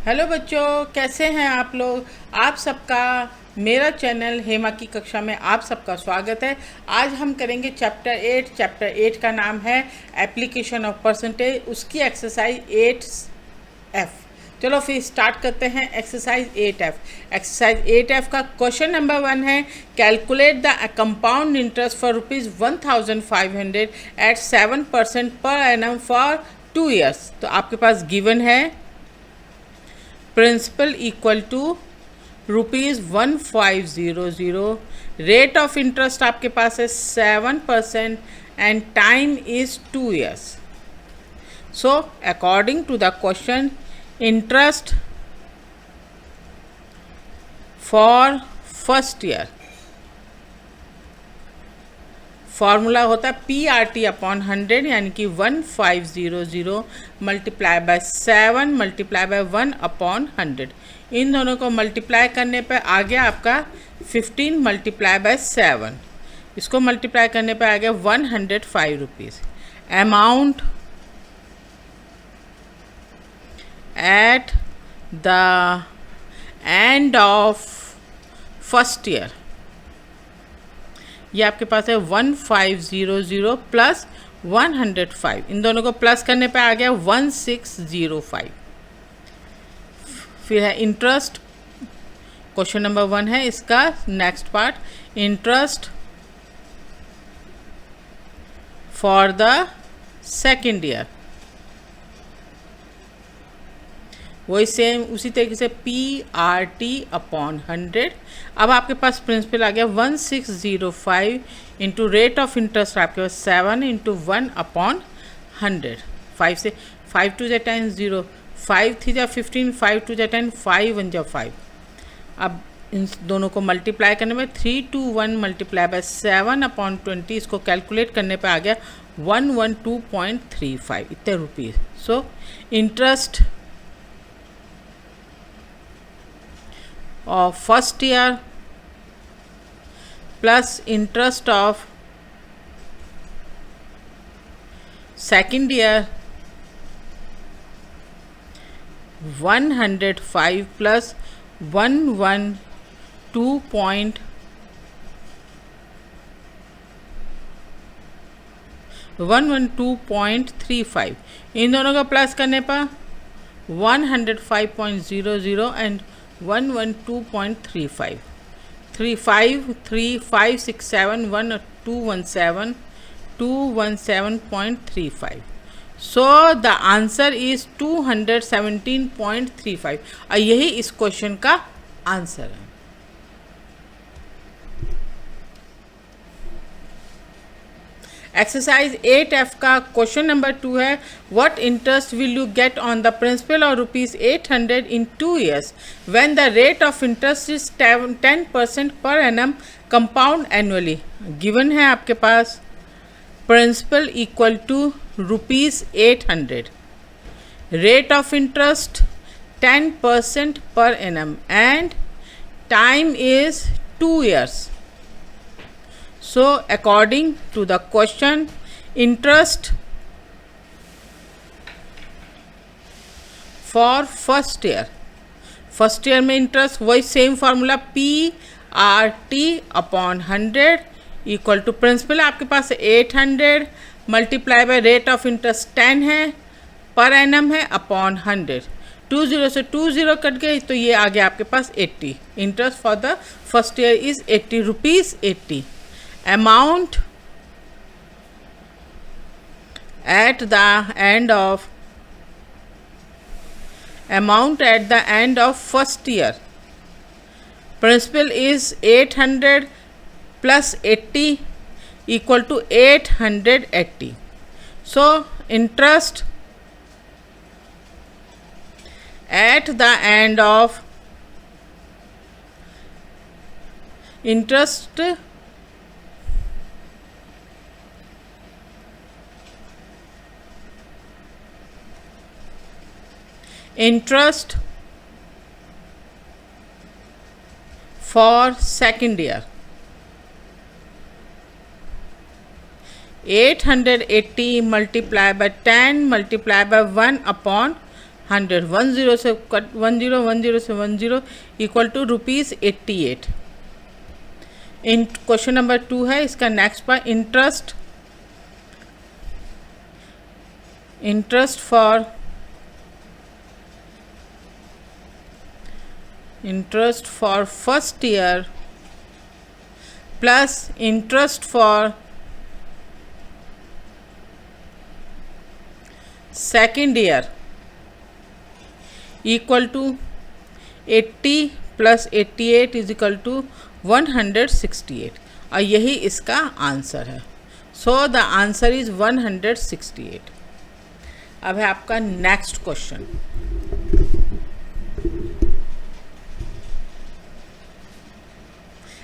Hello बच्चों, कैसे हैं आप लोग। आप सबका मेरा चैनल हेमा की कक्षा में आप सबका स्वागत है। आज हम करेंगे चैप्टर 8 का नाम है एप्लीकेशन ऑफ परसेंटेज, उसकी एक्सरसाइज 8F। चलो फिर स्टार्ट करते हैं एक्सरसाइज 8F। एक्सरसाइज 8F का क्वेश्चन नंबर 1 है calculate the compound interest for ₹1500 at 7% per annum for 2 years. तो आपके पास गिवन है principal equal to ₹1500, rate of interest आपके पास है 7% and time is 2 years. So according to the question, interest for first year formula होता है PRT upon 100, यानी कि 1500 multiply by 7 multiply by 1 upon 100। इन दोनों को मल्टीप्लाई करने पर आ गया आपका 15 मल्टीप्लाई बाय 7। इसको मल्टीप्लाई करने पर आ गया ₹105। Amount at the end of first year, ये आपके पास है 1500 प्लस 105। इन दोनों को प्लस करने पे आ गया 1605। फिर है इंटरेस्ट, क्वेश्चन नंबर 1 है इसका next part, interest for the second year. वही सेम उसी तरीके से PRT अपॉन 100। अब आपके पास प्रिंसिपल आ गया 1605 इंटू रेट ऑफ इंटरेस्ट आपके पास 7 इंटू 1 अपॉन 100। 5 से 5 2 जा 10 0, 5 3 जा 15, 5 2 जा 10, 5 1 जा 5। अब इन दोनों को मल्टीप्लाई करने में 321 मल्टीप्लाई बाय 7 अपॉन 20, इसको कैलकुलेट करने पे आ गया 112.35 इतने rupees. So interest of first year plus interest of second year 105 plus 112.35। इन दोनों का प्लस करने पर 105.00 and 112.35। 35 3 5 6 7 1 217 217.35। So the answer is 217.35 और यही इस क्वेश्चन का आंसर है। एक्सरसाइज 8F का क्वेश्चन नंबर 2 है what interest will you get on the principal और ₹800 in 2 years when the rate of interest is 10% per annum compound annually. Given है आपके पास principal equal to ₹800, rate of interest 10% per annum and time is 2 years. So according to the question, interest for first year में interest वही same formula PRT upon 100 equal to principal आपके पास 800 multiply by rate of interest 10 है, per annum है upon 100। 20 से 20 cut गए तो ये आ गया आपके पास 80। Interest for the first year is ₹80। Amount at the end of first year, principal is 800 plus 80 equal to 880. So interest at the end of interest for second year 880 multiplied by 10 multiplied by 1 upon 100, 10 से 10 से 10 equal to ₹88। In question number 2 है इसका next पर interest for first year plus interest for second year equal to 80 plus 88 is equal to 168 और यही इसका answer है। So the answer is 168। अब है आपका नेक्स्ट क्वेश्चन।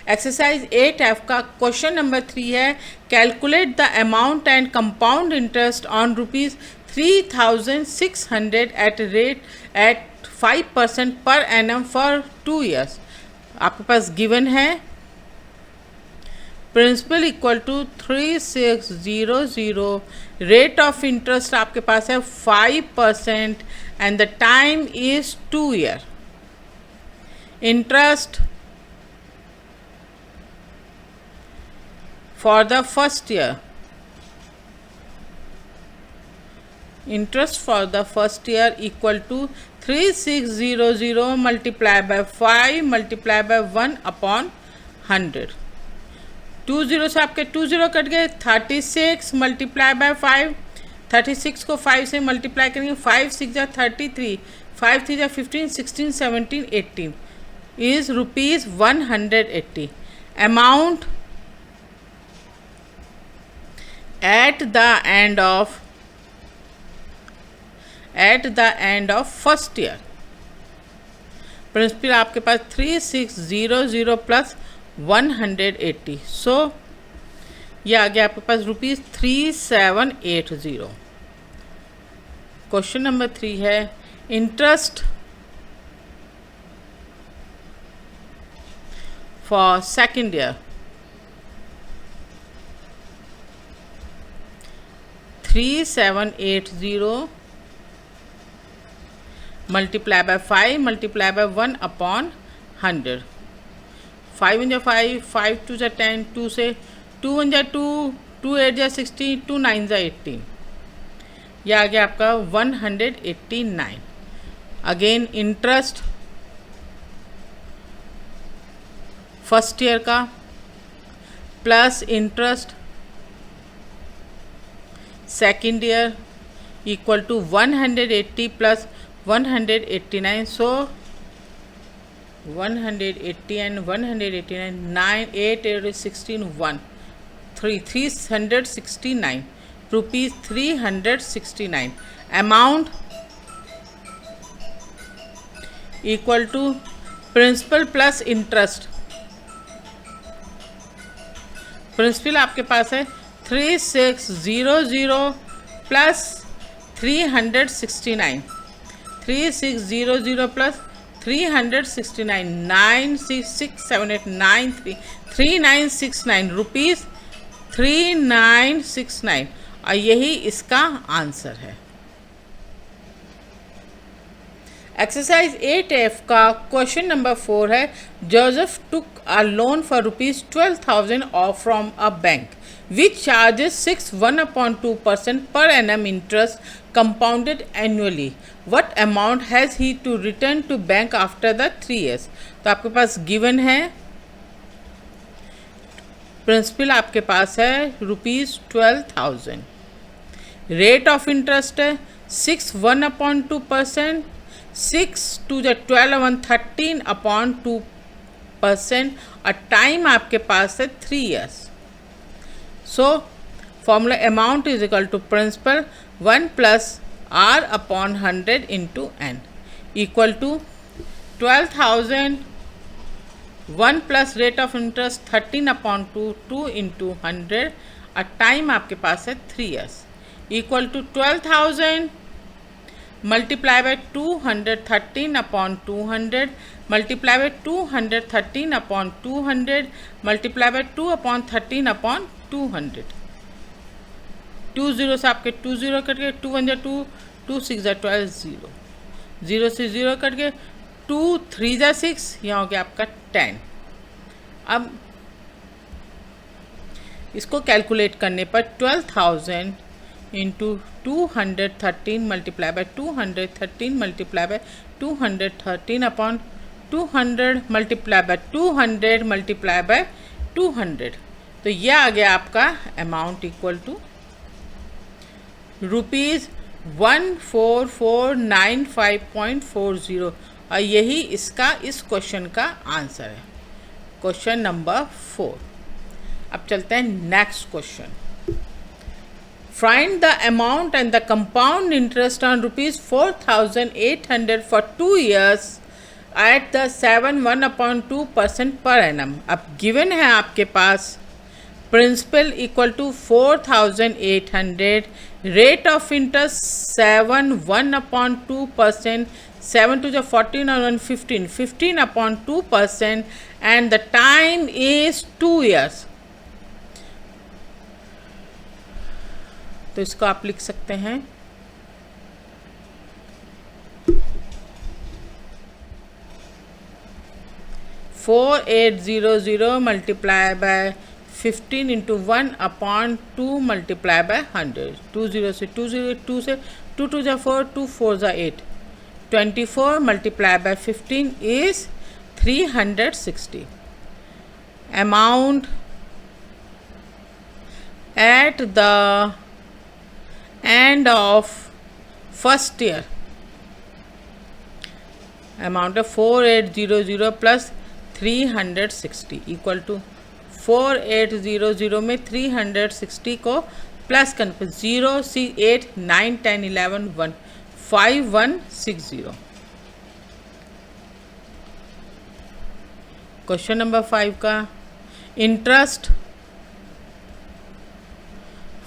एक्सरसाइज 8F का क्वेश्चन नंबर 3 है, calculate the amount and compound interest on ₹3,600 at 5% per annum for 2 years। आपके पास गिवन है principal equal to 3600, rate of interest आपके पास है 5% and the time is 2 year। Interest for the first year, interest for the first year equal to 3600 multiplied by 5 multiplied by 1 upon 100। 20 से आपके 20 cut गए, 36 multiply by 5, 36 को 5 से multiply करेंगे, 5 6 जा 33, 5 3 जा 15, 16 17 18 is ₹180। Amount at the end of first year। Principal आपके पास 3600 प्लस 180, सो ये आ गया आपके पास ₹3780। क्वेश्चन नंबर 3 है, interest for second year 3780 multiply by 5 multiply by 1 upon 100। 5 1 5, 5 2 10, 2 से 2 1 2, 2 8 16, 2 9 18, यह आ गया आपका 189। अगेन इंटरेस्ट फर्स्ट ईयर का plus interest second year equal to 180 plus 189, so 180 and 189, 9 8 8 16 1 369 rupees 369। Amount equal to principal plus interest. Principal आपके पास है 3600 plus 369, 3600 plus 369, 966789 3969 rupees 3969 और यही इसका आंसर है। एक्सरसाइज 8F का क्वेश्चन नंबर 4 है, Joseph took a loan for ₹12,000 from a bank which charges 6.1/2% per annum interest compounded annually। What amount has he to return to bank after the 3 years? तो आपके पास given है, principal आपके पास है ₹12,000, rate of interest है 6.1/2%, 6 2 12 1 13/2% और time आपके पास है 3 years। So formula amount is equal to principal 1 plus r upon 100 into n equal to 12,000, 1 plus rate of interest 13/2, 2 into 100 और टाइम आपके पास है 3 years equal to 12,000 multiply by 200 13/200 multiply by 200 13/200 multiply by 2/13/200। 20 से आपके 20 cut गए, 2 1 2, 2 6 12 0, 0 से 0 cut गए, 2 3 जा 6, यहाँ हो गया आपका 10। अब इसको कैलकुलेट करने पर 12,000 into 213 multiply by 213 multiply by 213 upon 200 multiply by 200 multiply by 200, तो यह आ गया आपका अमाउंट इक्वल टू ₹14495.40, और यही इसका इस क्वेश्चन का आंसर है, क्वेश्चन नंबर 4। अब चलते हैं next question. Find the amount and the compound interest on ₹4,800 for 2 years at the 7.1/2% per annum. अब गिवन है आपके पास principal equal to 4,800, rate of interest 7.1/2%, 7 to the 14 और 1 15, 15/2%, and the time is 2 years। तो इसको आप लिख सकते हैं 4800 multiply by 15 into 1/2 multiply by 100, 20 से 20, 2 से 2 2 जा 4, 2 4 जा 8, 24 multiply by 15 is 360। Amount at the end of first year, amount है 4800 प्लस 360 इक्वल टू 4800 में 360 को प्लस करने पर 0 6 8 9 10 11 1 5160। क्वेश्चन नंबर 5 का इंटरेस्ट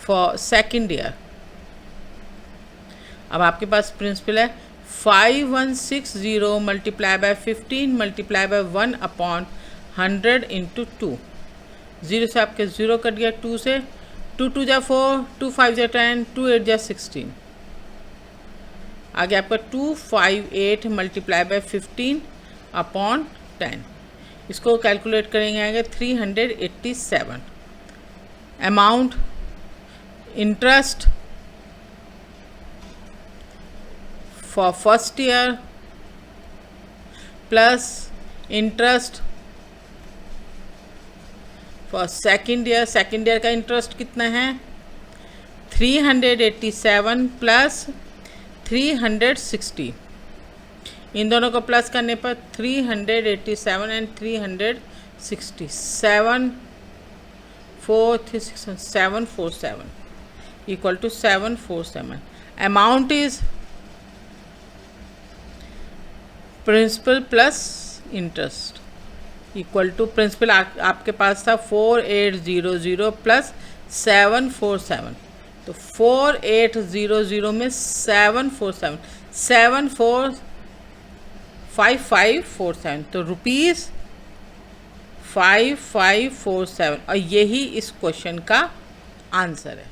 फॉर सेकेंड ईयर। अब आपके पास प्रिंसिपल है 5160 multiply by 15 multiply by 1/100 into 2, 0 से आपके 0 कट गया, 2 से 2 2 जा 4, 2 5 जा 10, 2 8 जा 16, आगे आपका 258 मल्टीप्लाई बाय 15/10, इसको कैलकुलेट करेंगे आएगा 387। Amount interest for first year plus interest for second year। Second year का इंटरेस्ट कितना है 387 प्लस 360, इन दोनों को प्लस करने पर 387 and 360 747 equal to 747। Amount is principal plus interest equal to, principal आपके पास था 4800 प्लस 747, तो 4800 में 747 745547, तो ₹5547, और यही इस क्वेश्चन का आंसर है।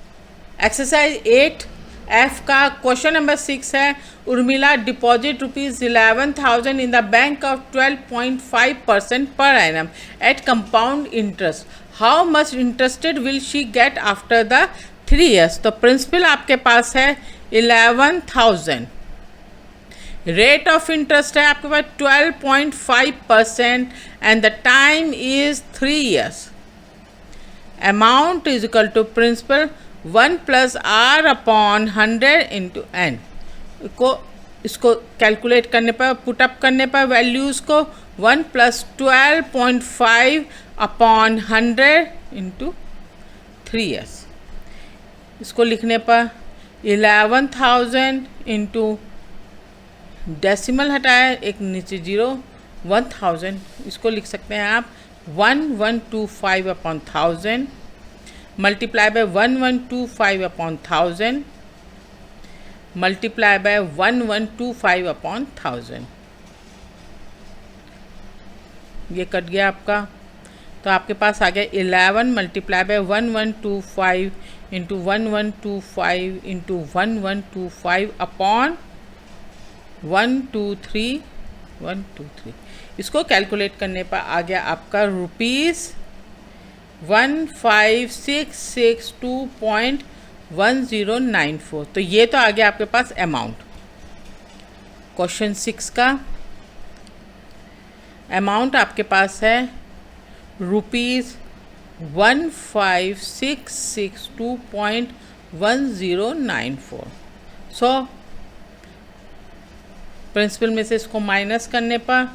एक्सरसाइज 8F का क्वेश्चन नंबर 6 है, Urmila deposit ₹11,000 in the bank of 12.5% per annum at compound interest, how much interested will she get after the 3 years। तो प्रिंसिपल आपके पास है 11,000, रेट ऑफ इंटरेस्ट है आपके पास 12.5% and the time is 3 years। Amount is equal to principal 1 + R/100 into N। इसको calculate करने पर, पुटअप करने पर वैल्यूज़ को 1 + 12.5/100 इंटू 3 years। इसको लिखने पर 11,000 इंटू डेसिमल हटाया, एक नीचे 0, 1000, इसको लिख सकते हैं आप 1125/1000 मल्टीप्लाई बाय 1125/1000 मल्टीप्लाई बाय 1125/1000, ये कट गया आपका, तो आपके पास आ गया 11 मल्टीप्लाई बाय 1125 इंटू 1125 इंटू 1125/1000 1 2 3 1 2 3, इसको कैलकुलेट करने पर आ गया आपका ₹15,662.1094। तो ये तो आ गया आपके पास अमाउंट। क्वेश्चन 6 का अमाउंट आपके पास है ₹15,662.1094। सो प्रिंसिपल में से इसको माइनस करने पर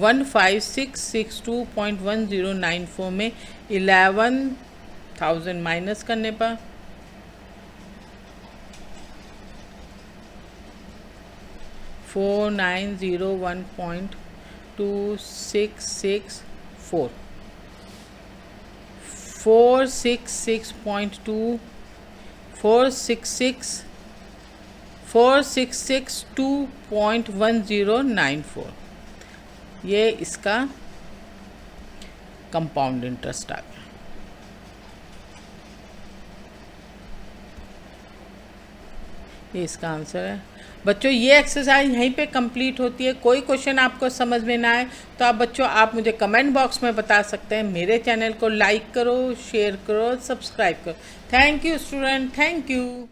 15,662.1094 में 11,000 माइनस करने पर 4,901.2664 466.1094 ये इसका कंपाउंड इंटरेस्ट आ गया। ये इसका आंसर है बच्चों। ये एक्सरसाइज यहीं पे कंप्लीट होती है। कोई क्वेश्चन आपको समझ में ना आए तो आप बच्चों आप मुझे कमेंट बॉक्स में बता सकते हैं। मेरे चैनल को लाइक करो, शेयर करो, सब्सक्राइब करो। Thank you student, thank you.